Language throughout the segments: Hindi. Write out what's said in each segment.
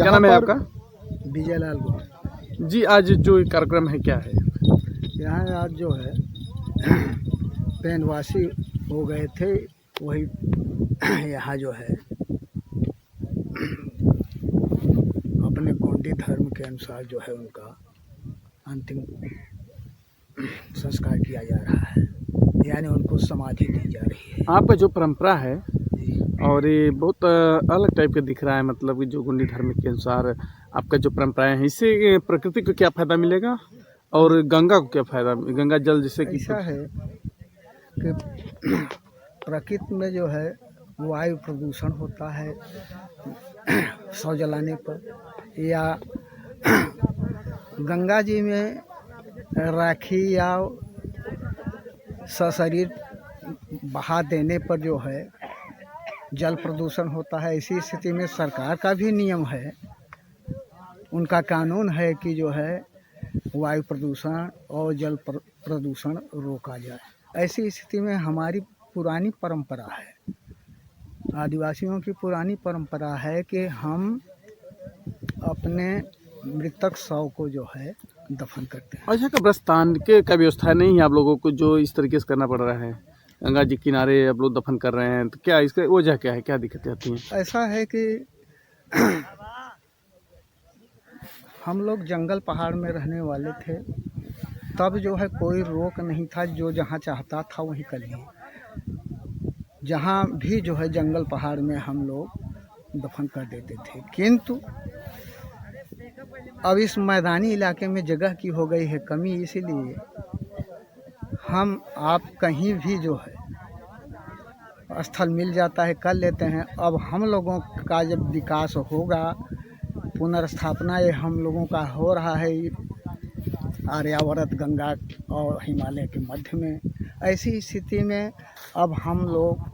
क्या नाम है आपका? विजय लाल गौड़। जी, आज जो ये कार्यक्रम है क्या है? यहाँ आज जो है पेनवासी हो गए थे, वही यहाँ जो है अपने गोंडी धर्म के अनुसार जो है उनका अंतिम संस्कार किया जा रहा है, यानी उनको समाधि दी जा रही है। आपका जो परंपरा है जी। और ये बहुत अलग टाइप का दिख रहा है, मतलब कि जो गोंडी धर्म के अनुसार आपका जो परंपराएं हैं, इससे प्रकृति को क्या फायदा मिलेगा और गंगा को क्या फायदा, गंगा जल जैसे कि ऐसा है कि प्रकृति में जो है वायु प्रदूषण होता है शव जलाने पर, या गंगा जी में राखी या सशरीर बहा देने पर जो है जल प्रदूषण होता है। इसी स्थिति में सरकार का भी नियम है, उनका कानून है कि जो है वायु प्रदूषण और जल प्रदूषण रोका जाए। ऐसी स्थिति में हमारी पुरानी परंपरा है, आदिवासियों की पुरानी परंपरा है कि हम अपने मृतक शव को जो है दफन करते हैं। अच्छा, कब्रिस्तान के का व्यवस्था नहीं है आप लोगों को जो इस तरीके से करना पड़ रहा है? गंगा जी किनारे आप लोग दफन कर रहे हैं, तो क्या इसका वजह क्या है, क्या दिक्कतें आती हैं? ऐसा है कि हम लोग जंगल पहाड़ में रहने वाले थे, तब जो है कोई रोक नहीं था, जो जहाँ चाहता था वहीं कर लिए। जहाँ भी जो है जंगल पहाड़ में हम लोग दफन कर देते थे, किंतु अब इस मैदानी इलाके में जगह की हो गई है कमी, इसीलिए हम आप कहीं भी जो है स्थल मिल जाता है कर लेते हैं। अब हम लोगों का जब विकास होगा, पुनर्स्थापना ये हम लोगों का हो रहा है आर्यावर्त गंगा और हिमालय के मध्य में, ऐसी स्थिति में अब हम लोग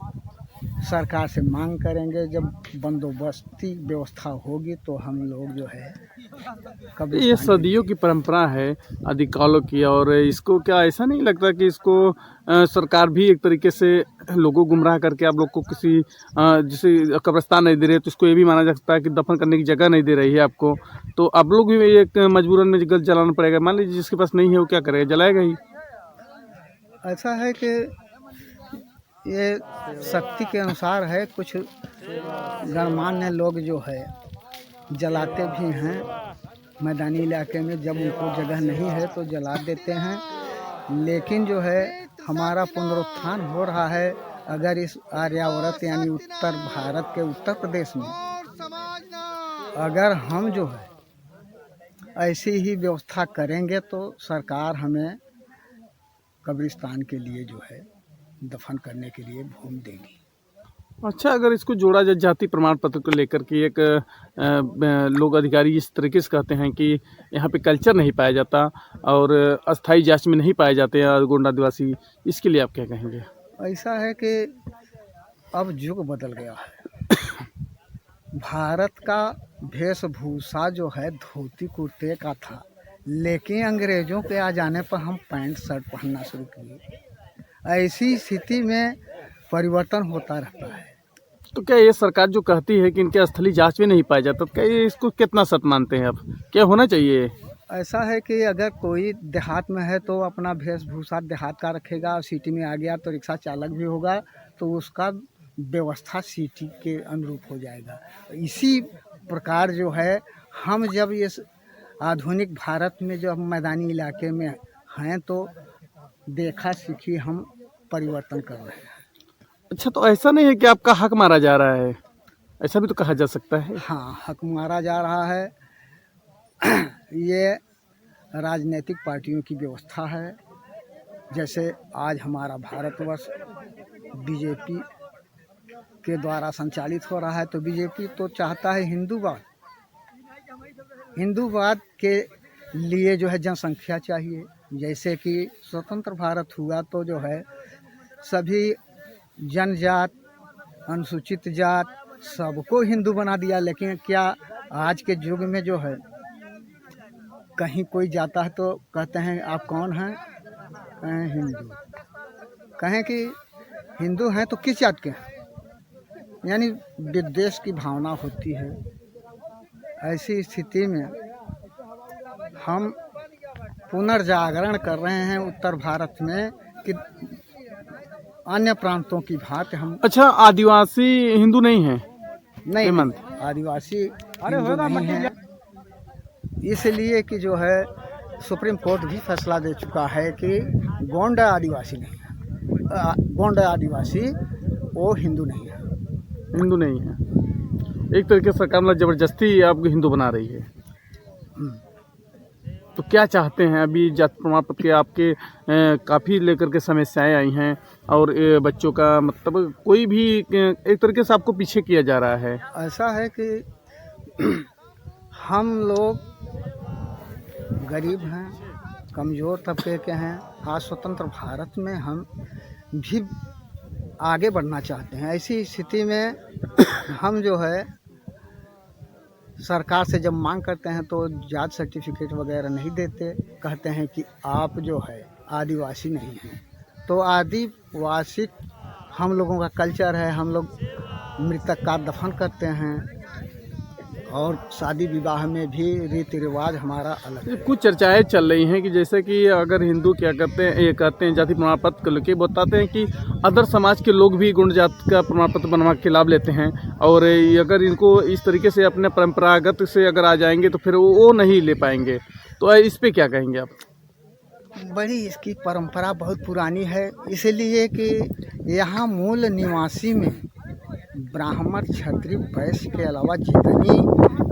सरकार से मांग करेंगे, जब बंदोबस्ती व्यवस्था होगी तो हम लोग जो है ये सदियों की परंपरा है, आदिकालों की, और इसको क्या ऐसा नहीं लगता कि इसको सरकार भी एक तरीके से लोगों को गुमराह करके आप लोग को किसी जैसे कब्रिस्तान नहीं दे रहे, तो इसको ये भी माना जा सकता है कि दफन करने की जगह नहीं दे रही है आपको, तो आप लोग भी एक मजबूरन में गल जलाना पड़ेगा। मान लीजिए जिसके पास नहीं है वो क्या करेगा, जलाएगा ही। ऐसा है कि ये शक्ति के अनुसार है, कुछ गणमान्य लोग जो है जलाते भी हैं मैदानी इलाके में, जब उनको जगह नहीं है तो जला देते हैं। लेकिन जो है हमारा पुनरुत्थान हो रहा है, अगर इस आर्यावर्त यानी उत्तर भारत के उत्तर प्रदेश में अगर हम जो है ऐसी ही व्यवस्था करेंगे तो सरकार हमें कब्रिस्तान के लिए जो है दफन करने के लिए भूमि देगी। अच्छा, अगर इसको जोड़ा जाए जाति प्रमाण पत्र को लेकर के, एक लोग अधिकारी इस तरीके से कहते हैं कि यहाँ पे कल्चर नहीं पाया जाता और अस्थाई जांच में नहीं पाए जाते हैं गोंड आदिवासी, इसके लिए आप क्या कहेंगे? ऐसा है कि अब युग बदल गया है। भारत का वेशभूषा जो है धोती कुर्ते का था, लेकिन अंग्रेज़ों के आ जाने पर हम पैंट शर्ट पहनना शुरू किए। ऐसी स्थिति में परिवर्तन होता रहता है। तो क्या ये सरकार जो कहती है कि इनके स्थलीय जांच में नहीं पाया जाता, तो क्या ये इसको कितना सच मानते हैं आप? क्या होना चाहिए? ऐसा है कि अगर कोई देहात में है तो अपना वेशभूषा देहात का रखेगा, सिटी में आ गया तो रिक्शा चालक भी होगा तो उसका व्यवस्था सिटी के अनुरूप हो जाएगा। इसी प्रकार जो है हम जब इस आधुनिक भारत में जो हम मैदानी इलाके में हैं तो देखा सीखी हम परिवर्तन कर रहे हैं। अच्छा, तो ऐसा नहीं है कि आपका हक मारा जा रहा है, ऐसा भी तो कहा जा सकता है। हाँ, हक मारा जा रहा है। ये राजनीतिक पार्टियों की व्यवस्था है। जैसे आज हमारा भारतवर्ष बीजेपी के द्वारा संचालित हो रहा है, तो बीजेपी तो चाहता है हिंदूवाद। हिंदूवाद के लिए जो है जनसंख्या चाहिए। जैसे कि स्वतंत्र भारत हुआ तो जो है सभी जनजात अनुसूचित जात सबको हिंदू बना दिया, लेकिन क्या आज के युग में जो है कहीं कोई जाता है तो कहते हैं आप कौन हैं? कहें हिंदू। कहें कि हिंदू हैं तो किस जात के हैं, यानी विद्वेष की भावना होती है। ऐसी स्थिति में हम पुनर्जागरण कर रहे हैं उत्तर भारत में कि अन्य प्रांतों की भांति हम अच्छा, आदिवासी हिंदू नहीं है? नहीं, हेमंत। आदिवासी हिंदू नहीं है, इसलिए कि जो है सुप्रीम कोर्ट भी फैसला दे चुका है कि गोंड आदिवासी नहीं है, गोंड आदिवासी वो हिंदू नहीं है। हिंदू नहीं है। एक तरीके से सरकार मतलब जबरदस्ती आपको हिंदू बना रही है। तो क्या चाहते हैं? अभी जाति प्रमाण पत्र के आपके काफ़ी लेकर के समस्याएं आई हैं और बच्चों का मतलब कोई भी एक तरीके से आपको पीछे किया जा रहा है। ऐसा है कि हम लोग गरीब हैं, कमज़ोर तबके के हैं। आज स्वतंत्र भारत में हम भी आगे बढ़ना चाहते हैं। ऐसी स्थिति में हम जो है सरकार से जब मांग करते हैं तो जात सर्टिफिकेट वगैरह नहीं देते, कहते हैं कि आप जो है आदिवासी नहीं हैं। तो आदिवासी हम लोगों का कल्चर है, हम लोग मृतक का दफन करते हैं और शादी विवाह में भी रीति रिवाज हमारा अलग है। कुछ चर्चाएं चल रही हैं कि जैसे कि अगर हिंदू क्या करते हैं, ये कहते हैं जाति प्रमाण पत्र को लेके बताते हैं कि अदर समाज के लोग भी गुण जाति का प्रमाण पत्र बनवा के लाभ लेते हैं और अगर इनको इस तरीके से अपने परंपरागत से अगर आ जाएंगे तो फिर वो नहीं ले पाएंगे। तो इस पे क्या कहेंगे आप? बड़ी इसकी परंपरा बहुत पुरानी है, इसलिए कि यहाँ मूल निवासी में ब्राह्मण, क्षत्रिय, वैश्य के अलावा जितनी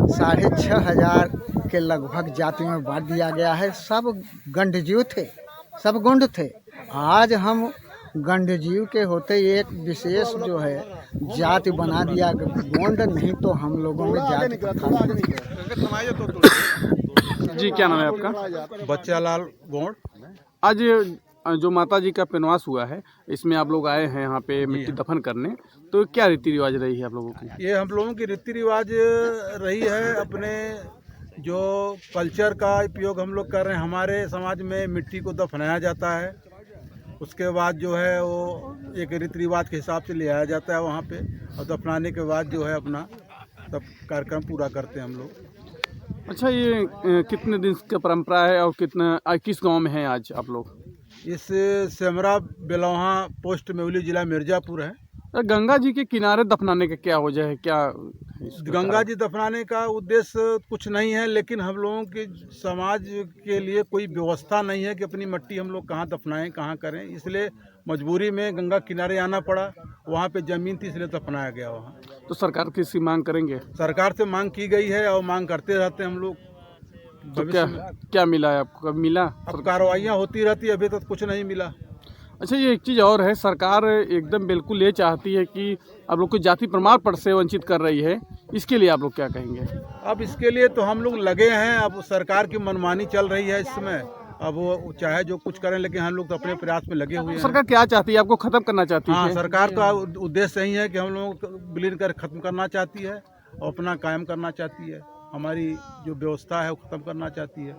6,500 के लगभग जाति में बांट दिया गया है, सब गंडजीव थे, सब गोंड थे। आज हम गंडजीव के होते एक विशेष जो है जाति बना दिया गोंड, नहीं तो हम लोगों में जाति प्रथा जी, क्या नाम है आपका? बच्चालाल गोंड। आज जो माता जी का पेनवास हुआ है, इसमें आप लोग आए हैं यहाँ पे मिट्टी दफन करने, तो क्या रीति रिवाज रही है आप लोगों की? ये हम लोगों की रीति रिवाज रही है, अपने जो कल्चर का उपयोग हम लोग कर रहे हैं। हमारे समाज में मिट्टी को दफनाया जाता है, उसके बाद जो है वो एक रीति रिवाज के हिसाब से ले आया जाता है वहाँ पे, और दफनाने के बाद जो है अपना तब कार्यक्रम पूरा करते हैं हम लोग। अच्छा, ये कितने दिन की परंपरा है और किस गांव में है आज आप लोग? इस सेमरा बेलौहा पोस्ट मेवली जिला मिर्ज़ापुर है। गंगा जी के किनारे दफनाने का क्या वजह है? क्या गंगा जी दफनाने का उद्देश्य कुछ नहीं है, लेकिन हम लोगों के समाज के लिए कोई व्यवस्था नहीं है कि अपनी मिट्टी हम लोग कहाँ दफनाएं, कहाँ करें, इसलिए मजबूरी में गंगा किनारे आना पड़ा। वहाँ पे ज़मीन थी इसलिए दफनाया गया वहाँ। तो सरकार किसी मांग करेंगे? सरकार से मांग की गई है और मांग करते रहते हैं हम लोग। तो क्या मिला है आपको? कब मिला? अब कार्रवाइयाँ होती रहती, अभी तक कुछ नहीं मिला। अच्छा, ये एक चीज़ और है, सरकार एकदम बिल्कुल ये चाहती है कि आप लोग को जाति प्रमाण पत्र से वंचित कर रही है, इसके लिए आप लोग क्या कहेंगे? अब इसके लिए तो हम लोग लगे हैं, अब सरकार की मनमानी चल रही है इस समय। अब वो चाहे जो कुछ करें, लेकिन हम लोग तो अपने प्रयास में लगे हुए हैं। सरकार क्या चाहती है? आपको खत्म करना चाहती है? हाँ, सरकार का उद्देश्य यही है कि हम लोगों को विलीन कर खत्म करना चाहती है और अपना कायम करना चाहती है। हमारी जो व्यवस्था है वो खत्म करना चाहती है।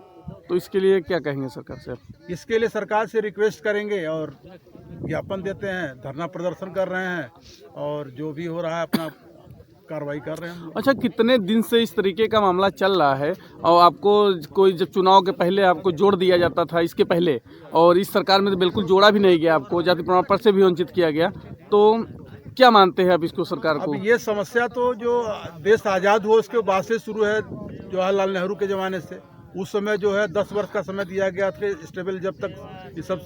तो इसके लिए क्या कहेंगे सरकार से? इसके लिए सरकार से रिक्वेस्ट करेंगे और ज्ञापन देते हैं, धरना प्रदर्शन कर रहे हैं और जो भी हो रहा है अपना कार्रवाई कर रहे हैं। अच्छा, कितने दिन से इस तरीके का मामला चल रहा है और आपको कोई जब चुनाव के पहले आपको जोड़ दिया जाता था इसके पहले, और इस सरकार में तो बिल्कुल जोड़ा भी नहीं गया, आपको जाति प्रमाण पत्र से भी वंचित किया गया, तो क्या मानते हैं आप इसको सरकार को? अब ये समस्या तो जो देश आज़ाद हुआ उसके बाद से शुरू है, जवाहरलाल नेहरू के ज़माने से। उस समय जो है 10 वर्ष का समय दिया गया था स्टेबल, जब तक ये सब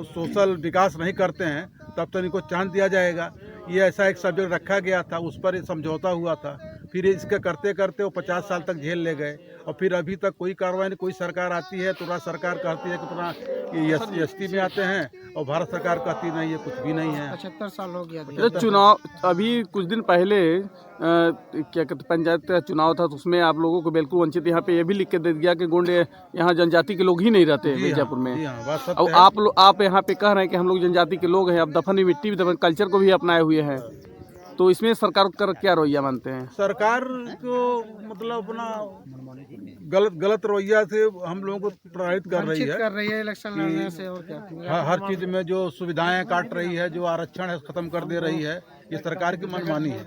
सोशल विकास नहीं करते हैं तब तक इनको चांस दिया जाएगा। ये ऐसा एक सब्जेक्ट रखा गया था, उस पर समझौता हुआ था। फिर इसके करते करते वो 50 साल तक जेल ले गए और फिर अभी तक कोई कार्रवाई नहीं। कोई सरकार आती है तो सरकार कहती है कि अपना ये एसटी में आते हैं और भारत सरकार कहती नहीं, ये कुछ भी नहीं है। 75 साल हो गया। तो चुनाव अभी कुछ दिन पहले क्या कहते पंचायत का चुनाव था, तो उसमें आप लोगों को बिल्कुल वंचित, यहाँ पे ये भी लिख के दे दिया कि गोंड यहाँ जनजाति के लोग ही नहीं रहते मिर्जापुर में। और आप यहाँ पे कह रहे हैं कि हम लोग जनजाति के लोग हैं, अब दफन मिट्टी भी दफन कल्चर को भी अपनाए हुए हैं, तो इसमें सरकार का क्या रवैया मानते हैं? सरकार को मतलब अपना गलत रवैया से हम लोगों को प्रभावित कर रही है इलेक्शन लड़ने से। और क्या हर चीज में जो सुविधाएं काट रही है, जो आरक्षण है खत्म कर दे रही है, ये सरकार की मनमानी है।